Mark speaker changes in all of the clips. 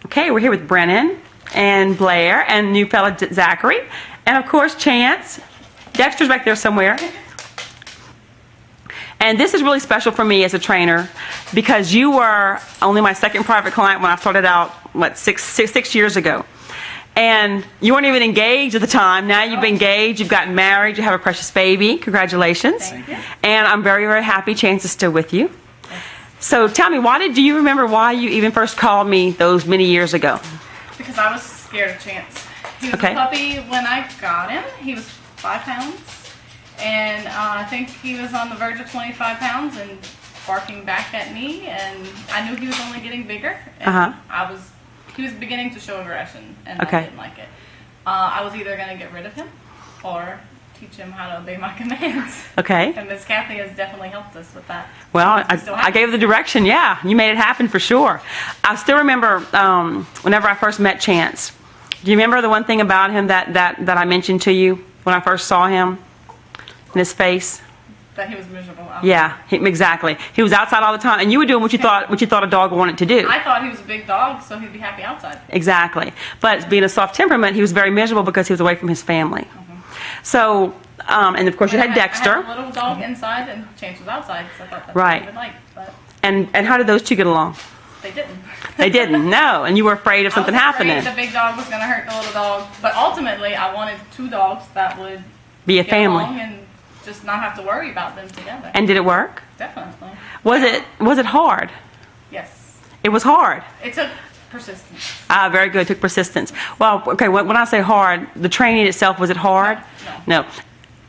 Speaker 1: Okay, we're here with Brennan and Blair and new fella Zachary, and of course Chance. Dexter's back there somewhere. And this is really special for me as a trainer because you were only my second private client when I started out, what, six years ago. And you weren't even engaged at the time. Now you've been engaged, you've gotten married, you have a precious baby. Congratulations.
Speaker 2: Thank you.
Speaker 1: And I'm very, very happy Chance is still with you. So tell me, do you remember why you even first called me those many years ago?
Speaker 2: Because I was scared of Chance. He was
Speaker 1: Okay.
Speaker 2: a puppy when I got him. He was 5 pounds. And I think he was on the verge of 25 pounds and barking back at me. And I knew he was only getting bigger. And he was beginning to show aggression, and I didn't like it. I was either going to get rid of him or teach him how to obey my commands.
Speaker 1: Okay.
Speaker 2: And Miss Kathy has definitely helped us with that.
Speaker 1: Well, I gave the direction, yeah. You made it happen for sure. I still remember whenever I first met Chance. Do you remember the one thing about him that I mentioned to you when I first saw him? In his face?
Speaker 2: That he was miserable.
Speaker 1: Yeah, exactly. He was outside all the time, and you were doing what you thought a dog wanted to do.
Speaker 2: I thought he was a big dog, so he'd be happy outside.
Speaker 1: Exactly. But being a soft temperament, he was very miserable because he was away from his family. So, and of course you had Dexter.
Speaker 2: I had a little dog inside, and Chance was outside, because I thought that's
Speaker 1: Right.
Speaker 2: what he would like. But
Speaker 1: And how did those two get along?
Speaker 2: they didn't.
Speaker 1: They didn't, no. And you were afraid of something happening.
Speaker 2: I was afraid the big dog was going to hurt the little dog. But ultimately, I wanted 2 dogs that would
Speaker 1: Be a
Speaker 2: get
Speaker 1: family.
Speaker 2: along and just not have to worry about them together.
Speaker 1: And did it work?
Speaker 2: Definitely.
Speaker 1: Was it hard?
Speaker 2: Yes.
Speaker 1: It was hard.
Speaker 2: It took persistence.
Speaker 1: Ah, very good. It took persistence. Well, okay, when I say hard, the training itself, was it hard?
Speaker 2: No.
Speaker 1: No.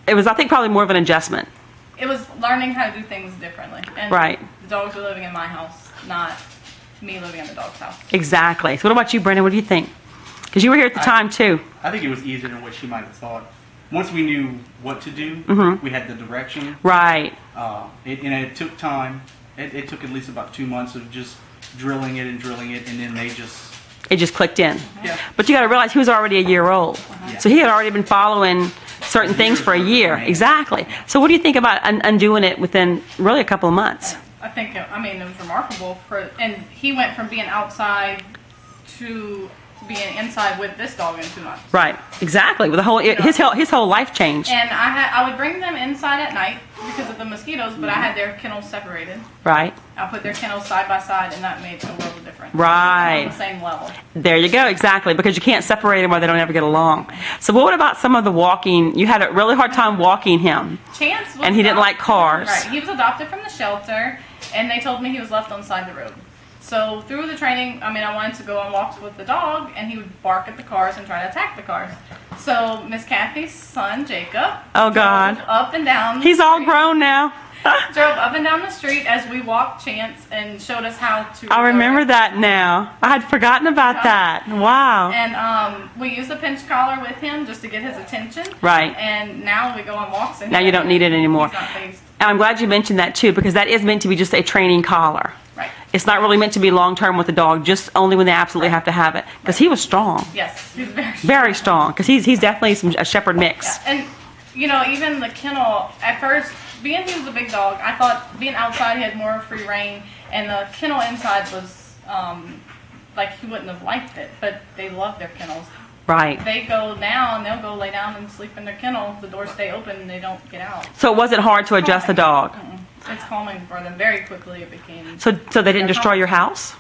Speaker 1: It was, I think, probably more of an adjustment.
Speaker 2: It was learning how to do things differently. And
Speaker 1: Right.
Speaker 2: the dogs were living in my house, not me living in the dog's house.
Speaker 1: Exactly. So what about you, Brendan? What do you think? Because you were here at the time, too.
Speaker 3: I think it was easier than what she might have thought. Once we knew what to do, we had the direction.
Speaker 1: Right.
Speaker 3: And it took time. It took at least about 2 months of just drilling it, and then
Speaker 1: It just clicked in.
Speaker 3: Yeah.
Speaker 1: But you got to realize he was already a year old. So he had already been following certain things for a year. Exactly. So what do you think about undoing it within really a couple of months?
Speaker 2: I think, it was remarkable. And he went from being outside to being inside with this dog in 2 months.
Speaker 1: Right. Exactly. With his whole life changed.
Speaker 2: And I would bring them inside at night because of the mosquitoes, but I had their kennels separated.
Speaker 1: Right.
Speaker 2: I put their kennels side by side, and that made a world of difference.
Speaker 1: Right.
Speaker 2: On the same level.
Speaker 1: There you go. Exactly. Because you can't separate them or they don't ever get along. So what about some of the walking? You had a really hard time walking him.
Speaker 2: Chance was
Speaker 1: And he didn't like cars.
Speaker 2: Right. He was adopted from the shelter, and they told me he was left on the side of the road. So through the training, I wanted to go on walks with the dog, and he would bark at the cars and try to attack the cars. So Miss Kathy's son, Jacob,
Speaker 1: Oh, God.
Speaker 2: drove up and down.
Speaker 1: He's all grown now.
Speaker 2: Drove up and down the street as we walked Chance and showed us how to.
Speaker 1: I remember that now. I had forgotten about that. Wow.
Speaker 2: And we used a pinch collar with him just to get his attention.
Speaker 1: Right.
Speaker 2: And now we go on walks. And
Speaker 1: Now you don't need it anymore.
Speaker 2: He's not phased.
Speaker 1: And I'm glad you mentioned that too, because that is meant to be just a training collar.
Speaker 2: Right.
Speaker 1: It's not really meant to be long term with the dog, just only when they absolutely have to have it. Because he was strong.
Speaker 2: Yes, he's
Speaker 1: Very strong. Because he's definitely a shepherd mix.
Speaker 2: Yeah. And even the kennel at first, being he was a big dog, I thought being outside he had more free reign, and the kennel inside was like he wouldn't have liked it. But they love their kennels.
Speaker 1: Right.
Speaker 2: They go now and they'll go lay down and sleep in their kennel. The doors stay open and they don't get out.
Speaker 1: So it wasn't hard to adjust the dog.
Speaker 2: It's calming for them. Very quickly it became.
Speaker 1: So they didn't destroy your house?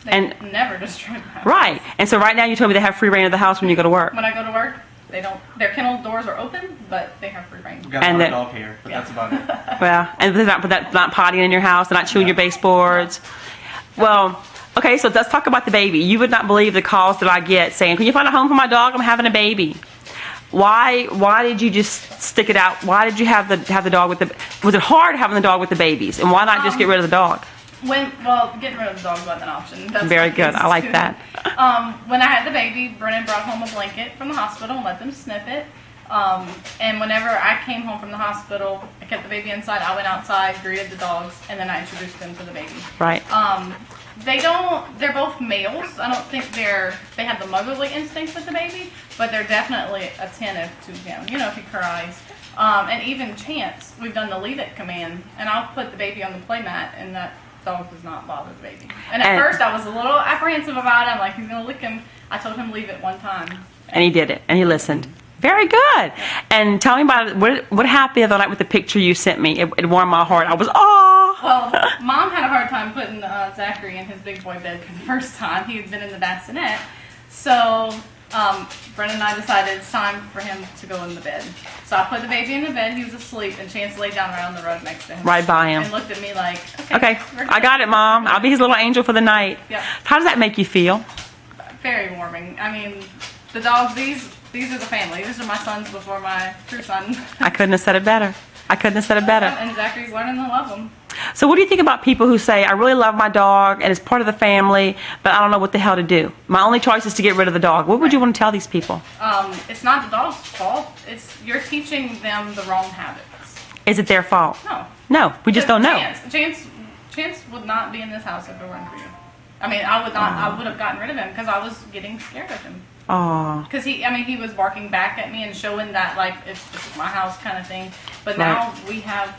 Speaker 2: They never destroyed the house.
Speaker 1: Right. And so right now you told me they have free reign of the house when you go to work.
Speaker 2: When I go to work, they don't. Their kennel doors are open, but they have free reign.
Speaker 3: we got a lot of dog hair, but that's about it.
Speaker 1: Well, and they're not pottying in your house, they're not chewing your baseboards. Well, okay, so let's talk about the baby. You would not believe the calls that I get saying, "Can you find a home for my dog? I'm having a baby." Why did you just stick it out? Why did you have the dog with the? Was it hard having the dog with the babies? And why not just get rid of the dog?
Speaker 2: Getting rid of the dog wasn't an option. That's
Speaker 1: Very
Speaker 2: what
Speaker 1: good.
Speaker 2: kids
Speaker 1: I like
Speaker 2: do.
Speaker 1: that.
Speaker 2: When I had the baby, Brennan brought home a blanket from the hospital and let them sniff it. And whenever I came home from the hospital, I kept the baby inside. I went outside, greeted the dogs, and then I introduced them to the baby.
Speaker 1: Right.
Speaker 2: They're both males. I don't think they have the motherly instincts with the baby, but they're definitely attentive to him. If he cries. And even Chance, we've done the leave it command, and I'll put the baby on the play mat, and that dog does not bother the baby. And at first I was a little apprehensive about him, like he's gonna lick him. I told him leave it one time.
Speaker 1: And he did it, and he listened. Very good. And tell me about it. What happened the other night with the picture you sent me? It warmed my heart. I was, oh.
Speaker 2: Well, Mom had a hard time putting Zachary in his big boy bed for the first time. He had been in the bassinet. So Brennan and I decided it's time for him to go in the bed. So I put the baby in the bed. He was asleep, and Chance laid down right on the rug next to him.
Speaker 1: Right by him.
Speaker 2: And looked at me like,
Speaker 1: Okay, I got it, Mom. I'll be his little angel for the night.
Speaker 2: Yeah.
Speaker 1: How does that make you feel?
Speaker 2: Very warming. I mean, the dogs, these are the family. These are my sons before my true son.
Speaker 1: I couldn't have said it better. I couldn't have said it better.
Speaker 2: And Zachary's learning to love them.
Speaker 1: So what do you think about people who say, I really love my dog and it's part of the family, but I don't know what the hell to do? My only choice is to get rid of the dog. What would you want to tell these people?
Speaker 2: It's not the dog's fault. You're teaching them the wrong habits.
Speaker 1: Is it their fault?
Speaker 2: No.
Speaker 1: No, we just don't know.
Speaker 2: Chance would not be in this house if it weren't for you. I mean, I would not. I would have gotten rid of him because I was getting scared of him.
Speaker 1: Oh.
Speaker 2: Because he was barking back at me and showing that like this is my house kind of thing. But now we have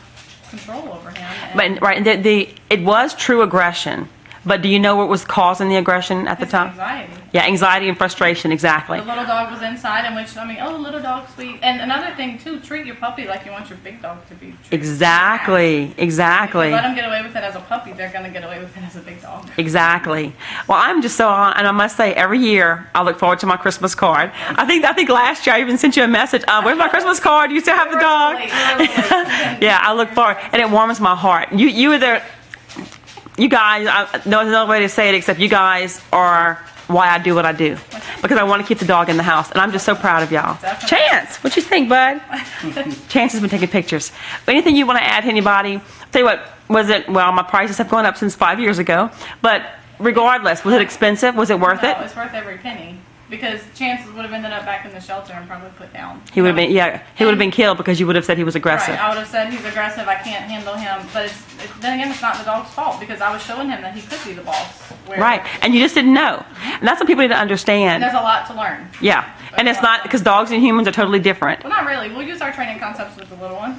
Speaker 2: control over him.
Speaker 1: But right, it was true aggression. But do you know what was causing the aggression at the time?
Speaker 2: Anxiety.
Speaker 1: Yeah, anxiety and frustration, exactly.
Speaker 2: The little dog was inside, and which, I mean, oh, little dog, sweet. And another thing, too, treat your puppy like you want your big dog to be treated.
Speaker 1: Exactly, exactly.
Speaker 2: If you let them get away with it as a puppy, they're going to get away with it as a big dog.
Speaker 1: Exactly. Well, I'm just so on, and I must say, every year I look forward to my Christmas card. I think last year I even sent you a message. Where's my Christmas card? You still have the dog? Yeah, I look forward, and it warms my heart. You guys, there's no way to say it except you guys are why I do what I do. Because I want to keep the dog in the house. And I'm just so proud of y'all.
Speaker 2: Definitely.
Speaker 1: Chance, what you think, bud? Chance has been taking pictures. Anything you want to add to anybody? Tell you what, my prices have gone up since 5 years ago. But regardless, was it expensive? Was it worth it?
Speaker 2: No, it's worth every penny. Because Chance would have ended up back in the shelter and probably put down.
Speaker 1: He would have been killed because you would have said he was aggressive.
Speaker 2: Right, I would have said he's aggressive, I can't handle him. But then again, it's not the dog's fault because I was showing him that he could be the boss.
Speaker 1: Right, and you just didn't know. And that's what people need to understand.
Speaker 2: And there's a lot to learn.
Speaker 1: Yeah, and it's not, because dogs and humans are totally different.
Speaker 2: Well, not really. We'll use our training concepts with the little one.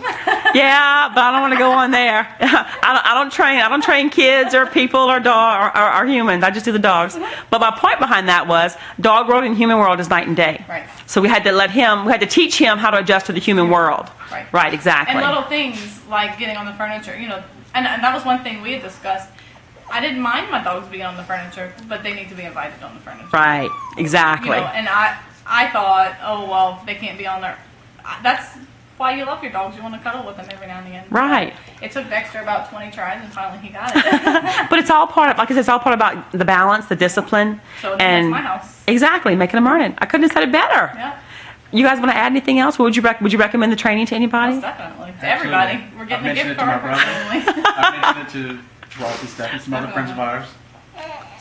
Speaker 1: Yeah, but I don't want to go on there. I don't train kids or people or or humans. I just do the dogs. But my point behind that was dog world and human world is night and day.
Speaker 2: Right.
Speaker 1: So we had to teach him how to adjust to the human world.
Speaker 2: Right.
Speaker 1: Right, exactly.
Speaker 2: And little things like getting on the furniture, and that was one thing we had discussed. I didn't mind my dogs being on the furniture, but they need to be invited on the furniture.
Speaker 1: Right, exactly.
Speaker 2: And I thought, oh, well, they can't be on there. That's why you love your dogs. You want to cuddle with them every now and again.
Speaker 1: Right.
Speaker 2: It took Dexter about 20 tries, and finally he got it.
Speaker 1: But it's all part of, like I said, it's all part about the balance, the discipline.
Speaker 2: So that's my house.
Speaker 1: Exactly, making them earn it. I couldn't have said it better.
Speaker 2: Yeah.
Speaker 1: You guys want to add anything else? Would you recommend the training to anybody?
Speaker 2: Most definitely. To everybody. We're getting a gift card for family.
Speaker 3: I mentioned it to Ross and Steph and some other friends of ours.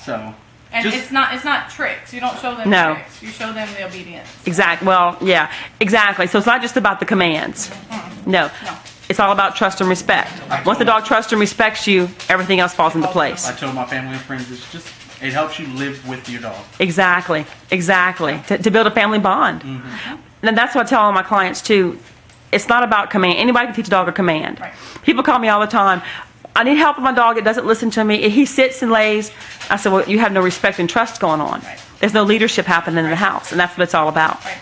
Speaker 3: So.
Speaker 2: And it's not tricks. You don't show them tricks. You show them the obedience.
Speaker 1: Exactly. Well, yeah, exactly. So it's not just about the commands. No. It's all about trust and respect. Once the dog trusts and respects you, everything else falls into place.
Speaker 3: I told my family and friends, it helps you live with your dog.
Speaker 1: Exactly. To build a family bond. Mm-hmm. And that's what I tell all my clients too. It's not about command. Anybody can teach a dog a command.
Speaker 2: Right.
Speaker 1: People call me all the time. I need help with my dog. It doesn't listen to me. He sits and lays. I said, well, you have no respect and trust going on.
Speaker 2: Right.
Speaker 1: There's no leadership happening in the house, and that's what it's all about.
Speaker 2: Right.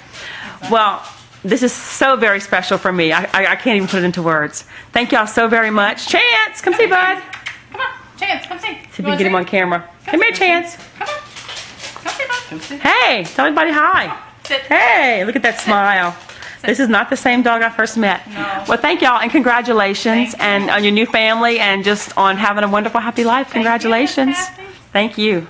Speaker 2: Exactly.
Speaker 1: Well, this is so very special for me. I can't even put it into words. Thank y'all so very much. Chance, come see Bud.
Speaker 2: Come on, Chance, come see.
Speaker 1: See if you can get him on camera. Come here, Chance.
Speaker 2: Come on. Come see, Bud.
Speaker 3: Come see.
Speaker 1: Hey, tell everybody hi.
Speaker 2: Sit.
Speaker 1: Hey, look at that smile. This is not the same dog I first met.
Speaker 2: No.
Speaker 1: Well, thank y'all, and congratulations,
Speaker 2: Thank you.
Speaker 1: and on your new family, and just on having a wonderful, happy life. Congratulations.
Speaker 2: Thank you, Miss Kathy.
Speaker 1: Thank you.